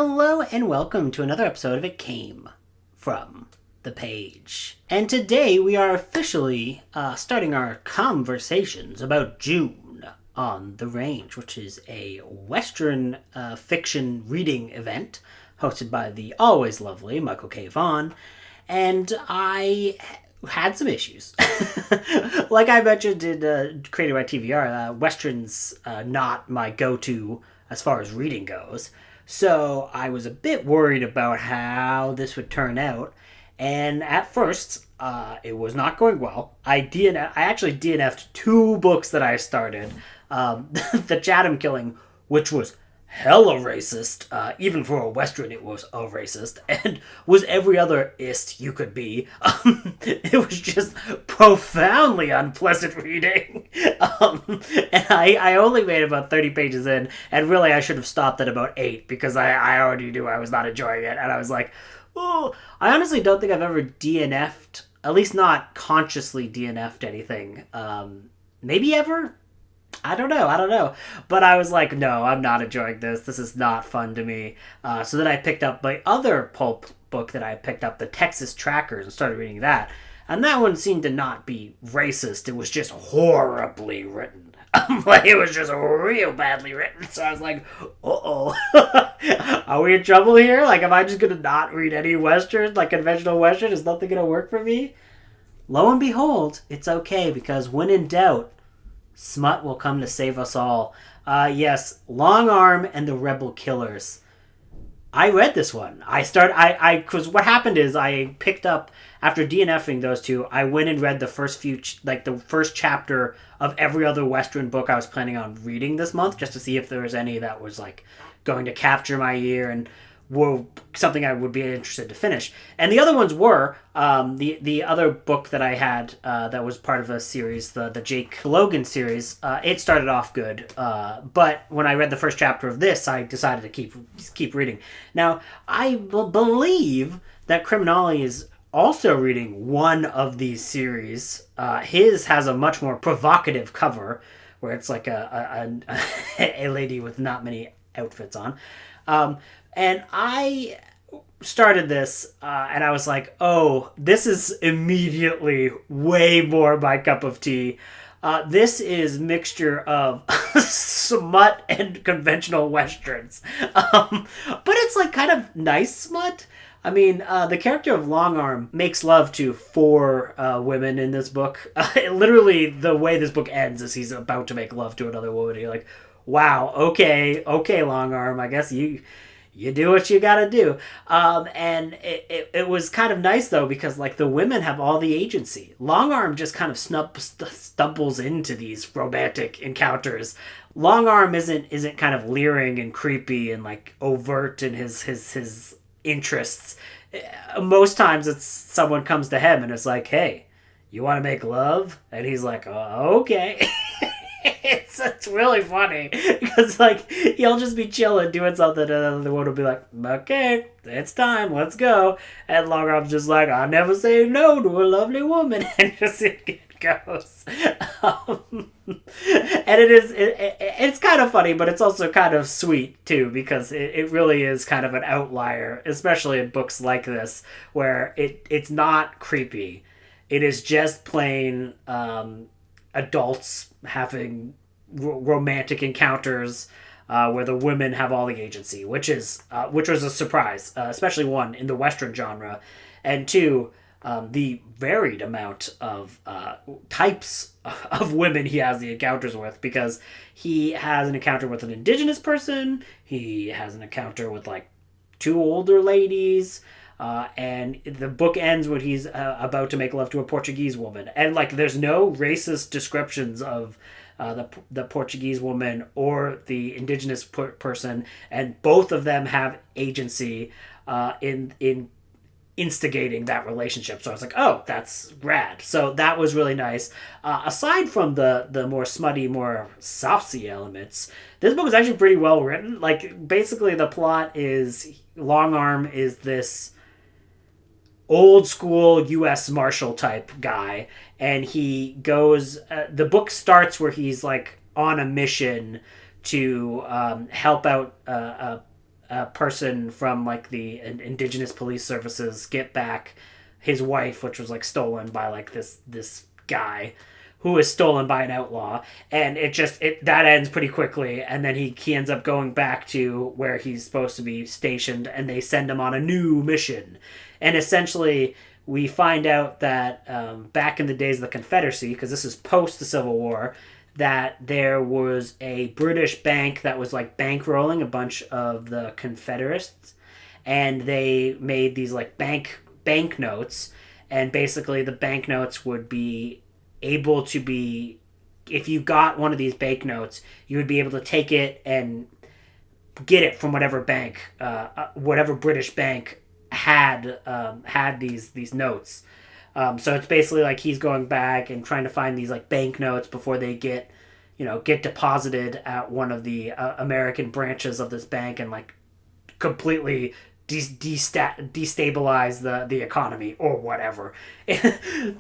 Hello and welcome to another episode of It Came From the Page. And today we are officially starting our conversations about June on the Range, which is a Western fiction reading event hosted by the always lovely Michael K. Vaughan. And I had some issues. Like I mentioned in Created by TVR, Western's not my go-to as far as reading goes. So I was a bit worried about how this would turn out. And at first, it was not going well. I actually DNF'd two books that I started. The Chatham Killing, which was hella racist. Even for a Western, it was a racist. And was every other ist you could be. It was just profoundly unpleasant reading. And I only made about 30 pages in. And really, I should have stopped at about 8. Because I already knew I was not enjoying it. And I was like, oh, I honestly don't think I've ever DNF'd. At least not consciously DNF'd anything. Maybe ever? I don't know. But I was like, no, I'm not enjoying this. This is not fun to me. So then I picked up my other pulp book that I picked up, the Texas Trackers, and started reading that. And that one seemed to not be racist. It was just horribly written. Like, it was just real badly written. So I was like, uh-oh. Are we in trouble here? Like, am I just going to not read any Western, like conventional Western? Is nothing going to work for me? Lo and behold, it's okay, because when in doubt, Smut will come to save us all. Yes, Long Arm and the Rebel Killers. I read this one. Because what happened is I picked up, after DNFing those two, I went and read the first the first chapter of every other Western book I was planning on reading this month, just to see if there was any that was like going to capture my ear and were something I would be interested to finish. And the other ones were the other book that I had that was part of a series, the Jake Logan series. It started off good, but when I read the first chapter of this, I decided to keep reading. Now, I believe that Criminale is also reading one of these series. His has a much more provocative cover, where it's like a lady with not many outfits on. And I started this, and I was like, oh, this is immediately way more my cup of tea. This is mixture of smut and conventional Westerns. But it's like kind of nice smut. I mean, the character of Long Arm makes love to 4 women in this book. Literally, the way this book ends is he's about to make love to another woman. You're like, wow, okay, Long Arm, I guess you do what you gotta do. And it was kind of nice, though, because like the women have all the agency. Long Arm just kind of stumbles into these romantic encounters. Long Arm isn't kind of leering and creepy and like overt in his interests. Most times it's someone comes to him and it's like, hey, you want to make love? And he's like, okay. It's really funny because like he'll just be chilling doing something and then the one will be like, okay, it's time, let's go. And Long Arm's just like, I never say no to a lovely woman. And just it goes. And it's kind of funny, but it's also kind of sweet too, because it really is kind of an outlier, especially in books like this where it's not creepy. It is just plain adults having romantic encounters where the women have all the agency, which was a surprise, especially one in the Western genre, and two, the varied amount of types of women he has the encounters with, because he has an encounter with an indigenous person, he has an encounter with like 2 older ladies, and the book ends when he's about to make love to a Portuguese woman. And like, there's no racist descriptions of the Portuguese woman or the indigenous person, and both of them have agency in instigating that relationship. So I was like, oh, that's rad. So that was really nice. Aside from the more smutty, more saucy elements, this book is actually pretty well written. Like, basically the plot is Long Arm is this old school U.S. Marshal type guy, and he goes. The book starts where he's like on a mission to help out a person from like the indigenous police services get back his wife, which was like stolen by like this guy who was stolen by an outlaw, and that ends pretty quickly, and then he ends up going back to where he's supposed to be stationed, and they send him on a new mission. And essentially we find out that back in the days of the Confederacy, because this is post the Civil War, that there was a British bank that was like bankrolling a bunch of the Confederates, and they made these like banknotes, and basically the banknotes would be able to be, if you got one of these banknotes, you would be able to take it and get it from whatever bank, whatever British bank had these notes. So it's basically like he's going back and trying to find these like banknotes before they get deposited at one of the American branches of this bank, and like completely destabilize the economy or whatever.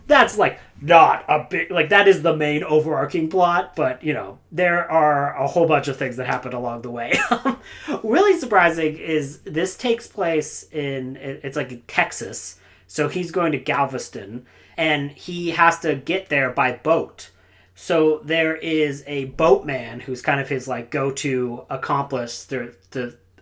That's like not a big, like that is the main overarching plot, but there are a whole bunch of things that happen along the way. Really surprising is this takes place it's like in Texas, so he's going to Galveston and he has to get there by boat. So there is a boatman who's kind of his like go-to accomplice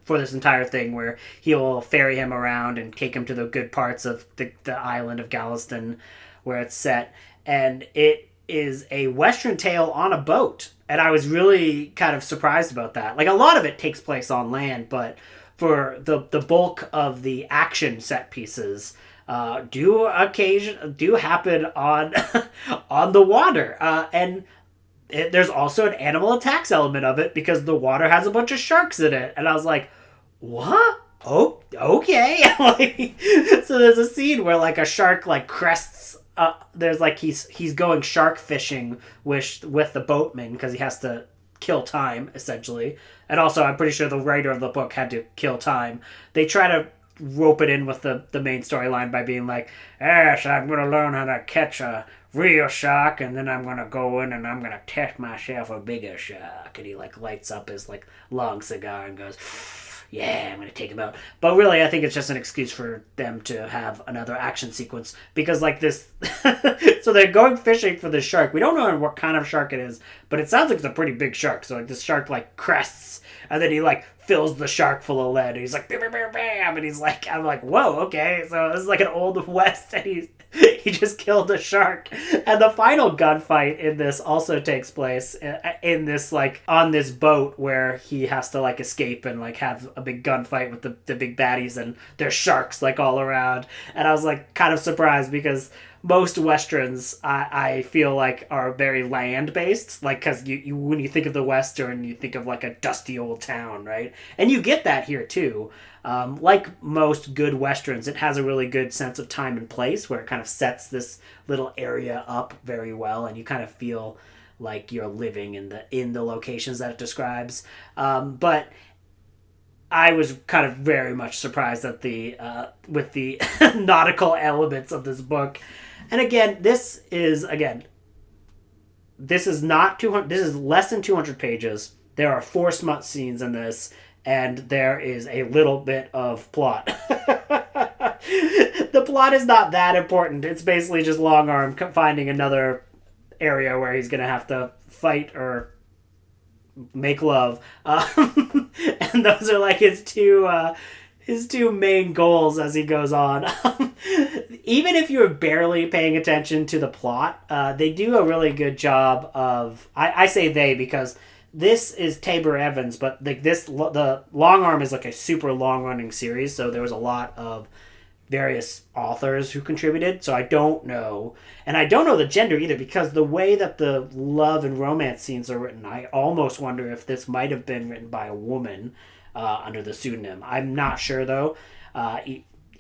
for this entire thing, where he'll ferry him around and take him to the good parts of the island of Galveston where it's set. And it is a Western tale on a boat. And I was really kind of surprised about that. Like, a lot of it takes place on land, but for the bulk of the action set pieces do happen on on the water. And there's also an animal attacks element of it, because the water has a bunch of sharks in it. And I was like, what? Oh, okay. So there's a scene where like a shark like crests. There's like he's going shark fishing with the boatman, because he has to kill time essentially. And also, I'm pretty sure the writer of the book had to kill time. They try to rope it in with the main storyline by being like, yes, I'm going to learn how to catch a real shark, and then I'm going to go in and I'm going to test myself a bigger shark. And he like lights up his like long cigar and goes, yeah, I'm going to take him out. But really, I think it's just an excuse for them to have another action sequence, because like this, so they're going fishing for the shark. We don't know what kind of shark it is, but it sounds like it's a pretty big shark. So like this shark like crests, and then he like fills the shark full of lead. And he's like, bam, bam, bam, bam. And he's like, I'm like, whoa, okay. So this is like an old west, and he just killed a shark. And the final gunfight in this also takes place in this like on this boat, where he has to like escape and like have a big gunfight with the big baddies, and there's sharks like all around. And I was like kind of surprised, because most westerns I feel like are very land based, like, because you when you think of the western, you think of like a dusty old town, right? And you get that here too. Like most good westerns, it has a really good sense of time and place, where it kind of sets this little area up very well, and you kind of feel like you're living in the locations that it describes. But I was kind of very much surprised at with the nautical elements of this book. And again, this is not 200. This is less than 200 pages. There are 4 smut scenes in this, and there is a little bit of plot. The plot is not that important. It's basically just Longarm finding another area where he's going to have to fight or make love. And those are like his two main goals as he goes on. Even if you're barely paying attention to the plot, they do a really good job of... I say they because this is Tabor Evans, but like the Longarm is like a super long-running series, so there was a lot of various authors who contributed, so I don't know. And I don't know the gender either, because the way that the love and romance scenes are written, I almost wonder if this might have been written by a woman under the pseudonym. I'm not sure, though,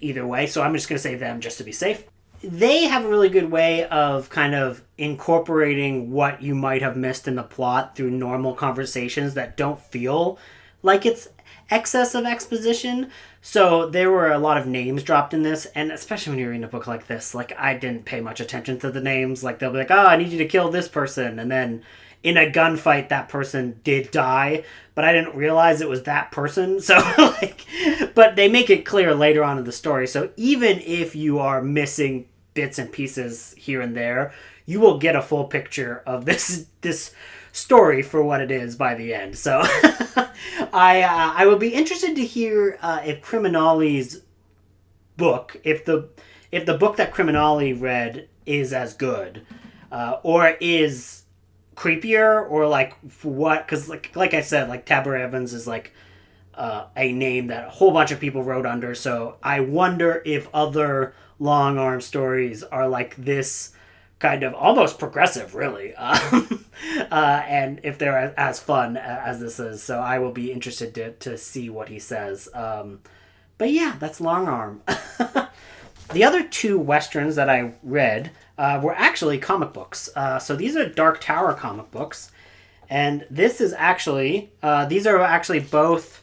either way, so I'm just going to say them just to be safe. They have a really good way of kind of incorporating what you might have missed in the plot through normal conversations that don't feel like it's excess of exposition. So there were a lot of names dropped in this, and especially when you're reading a book like this, like I didn't pay much attention to the names. Like they'll be like, oh, I need you to kill this person, and then in a gunfight that person did die, but I didn't realize it was that person. So like, but they make it clear later on in the story. So even if you are missing bits and pieces here and there, you will get a full picture of this story for what it is by the end. So I would be interested to hear if Criminali's book, if the book that Criminali read is as good, or is creepier, or like what? Because like I said, like Tabor Evans is like a name that a whole bunch of people wrote under. So I wonder if other long arm stories are like this kind of almost progressive, really, and if they're as fun as this is. So I will be interested to see what he says. But yeah, that's Long Arm. The other two westerns that I read were actually comic books. So these are Dark Tower comic books, and this is actually these are actually both.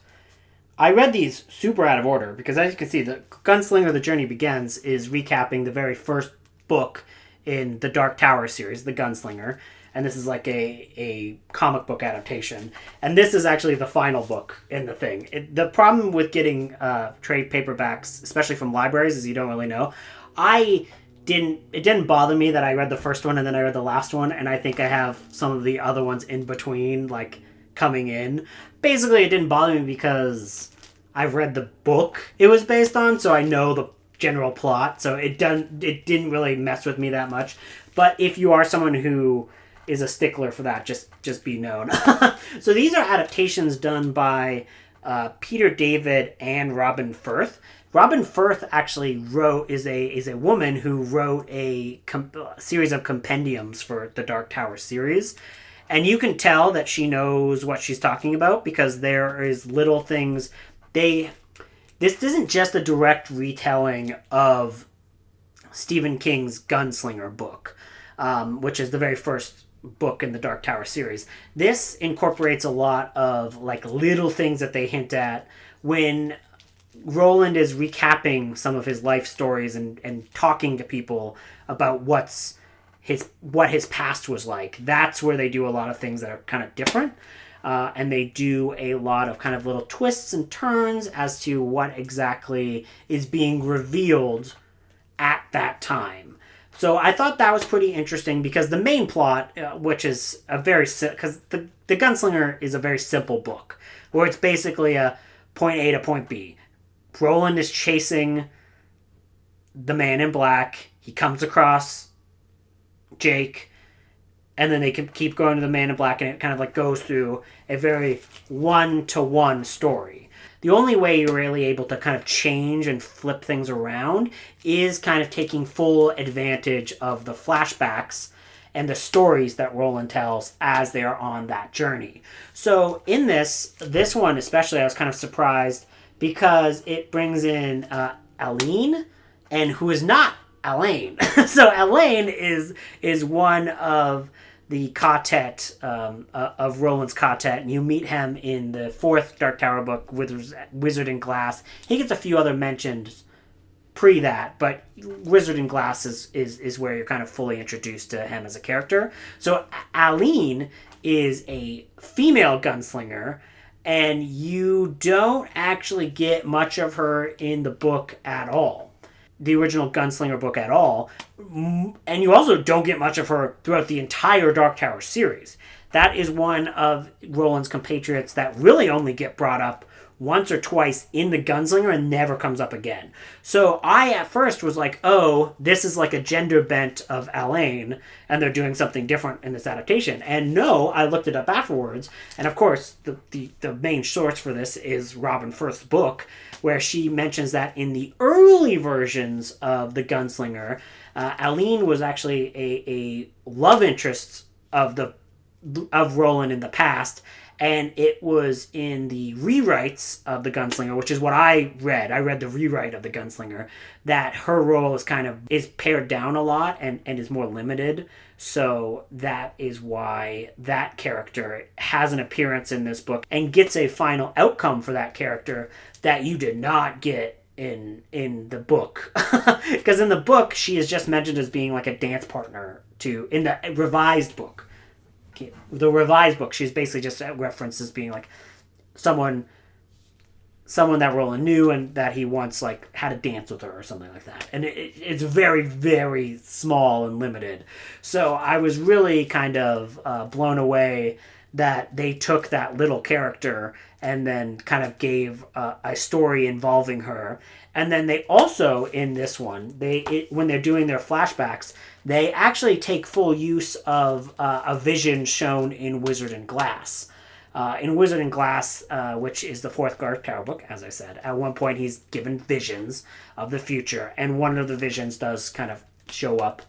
I read these super out of order because, as you can see, the Gunslinger: The Journey Begins is recapping the very first book in the Dark Tower series, The Gunslinger, and this is like a comic book adaptation. And this is actually the final book in the thing. The problem with getting trade paperbacks, especially from libraries, is you don't really know. It didn't bother me that I read the first one and then I read the last one, and I think I have some of the other ones in between, like, coming in. Basically, it didn't bother me because I've read the book it was based on, so I know the general plot, so it didn't really mess with me that much. But if you are someone who is a stickler for that, just be known. So these are adaptations done by Peter David and Robin Firth. Robin Firth actually is a woman who wrote a series of compendiums for the Dark Tower series, and you can tell that she knows what she's talking about because there is little things This isn't just a direct retelling of Stephen King's Gunslinger book, which is the very first book in the Dark Tower series. This incorporates a lot of like little things that they hint at when Roland is recapping some of his life stories and talking to people about what his past was like. That's where they do a lot of things that are kind of different. And they do a lot of kind of little twists and turns as to what exactly is being revealed at that time. So I thought that was pretty interesting because the main plot, which is because the Gunslinger is a very simple book where it's basically a point A to point B. Roland is chasing the man in black. He comes across Jake, and then they can keep going to the man in black, and it kind of like goes through a very one-to-one story. The only way you're really able to kind of change and flip things around is kind of taking full advantage of the flashbacks and the stories that Roland tells as they are on that journey. So in this one especially, I was kind of surprised because it brings in Aline, and who is not Elaine. So Elaine is one of the quartet of Roland's quartet, and you meet him in the fourth Dark Tower book, Wizard in Glass. He gets a few other mentions pre that, but Wizard in Glass is where you're kind of fully introduced to him as a character. So Aline is a female gunslinger, and you don't actually get much of her in the book at all. The original Gunslinger book at all. And you also don't get much of her throughout the entire Dark Tower series. That is one of Roland's compatriots that really only get brought up once or twice in the Gunslinger and never comes up again. So I at first was like, oh, this is like a gender bent of Elaine, and they're doing something different in this adaptation. And no, I looked it up afterwards, and of course the main source for this is Robin Firth's book, where she mentions that in the early versions of the Gunslinger, Aline was actually a love interest of Roland in the past, and it was in the rewrites of the Gunslinger, which is what I read. I read the rewrite of the Gunslinger, that her role is pared down a lot and is more limited. So that is why that character has an appearance in this book and gets a final outcome for that character that you did not get in the book. Because in the book, she is just mentioned as being like a dance partner in the revised book. the revised book, she's basically just referenced as being like someone that Roland knew and that he once like had a dance with her or something like that. And it's very, very small and limited. So I was really kind of blown away that they took that little character and then kind of gave a story involving her. And then they also, in this one, when they're doing their flashbacks, they actually take full use of a vision shown in Wizard and Glass. In Wizard and Glass, which is the fourth Dark Tower book, as I said, at one point he's given visions of the future, and one of the visions does kind of show up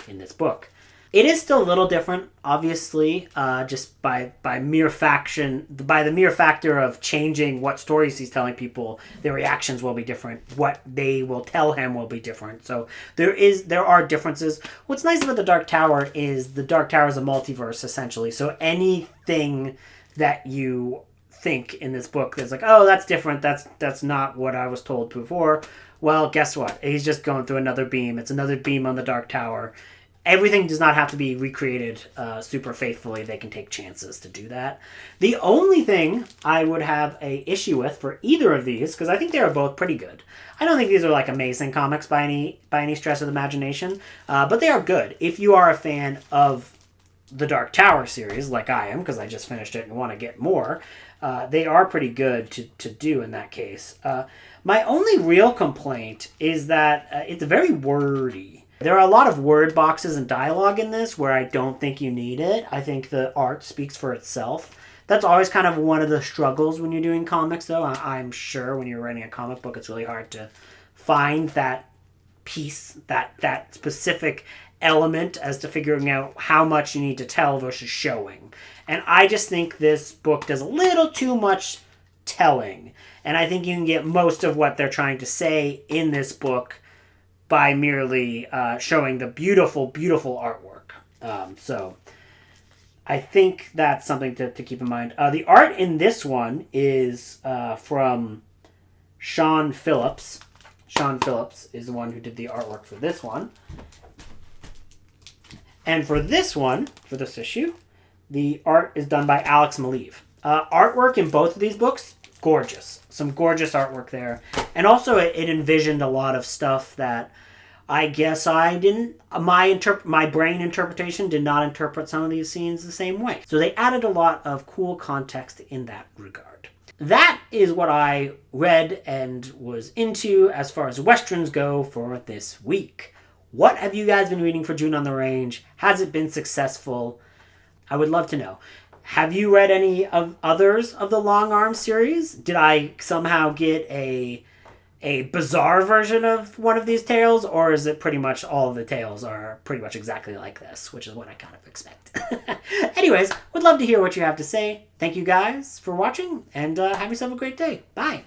in this book. It is still a little different, obviously, just by the mere factor of changing what stories he's telling people. Their reactions will be different. What they will tell him will be different. So there are differences. What's nice about the Dark Tower is the Dark Tower is a multiverse, essentially. So anything that you think in this book that's like, oh, that's different, that's not what I was told before, well, guess what? He's just going through another beam. It's another beam on the Dark Tower. Everything does not have to be recreated super faithfully. They can take chances to do that. The only thing I would have a issue with for either of these, because I think they are both pretty good. I don't think these are like amazing comics by any stretch of the imagination, but they are good. If you are a fan of the Dark Tower series, like I am, because I just finished it and want to get more, they are pretty good to do in that case. My only real complaint is that it's very wordy. There are a lot of word boxes and dialogue in this where I don't think you need it. I think the art speaks for itself. That's always kind of one of the struggles when you're doing comics, though. I'm sure when you're writing a comic book, it's really hard to find that piece, that specific element as to figuring out how much you need to tell versus showing. And I just think this book does a little too much telling. And I think you can get most of what they're trying to say in this book by merely showing the beautiful, beautiful artwork. So I think that's something to keep in mind. The art in this one is from Sean Phillips. Sean Phillips is the one who did the artwork for this one. And for this one, for this issue, the art is done by Alex Maleev. Artwork in both of these books, gorgeous. Some gorgeous artwork there. And also it envisioned a lot of stuff that I guess I didn't... My brain interpretation did not interpret some of these scenes the same way. So they added a lot of cool context in that regard. That is what I read and was into as far as Westerns go for this week. What have you guys been reading for June on the Range? Has it been successful? I would love to know. Have you read any of others of the Long Arm series? Did I somehow get a bizarre version of one of these tales, or is it pretty much all of the tales are pretty much exactly like this, which is what I kind of expect. Anyways, would love to hear what you have to say. Thank you guys for watching, and have yourself a great day. Bye.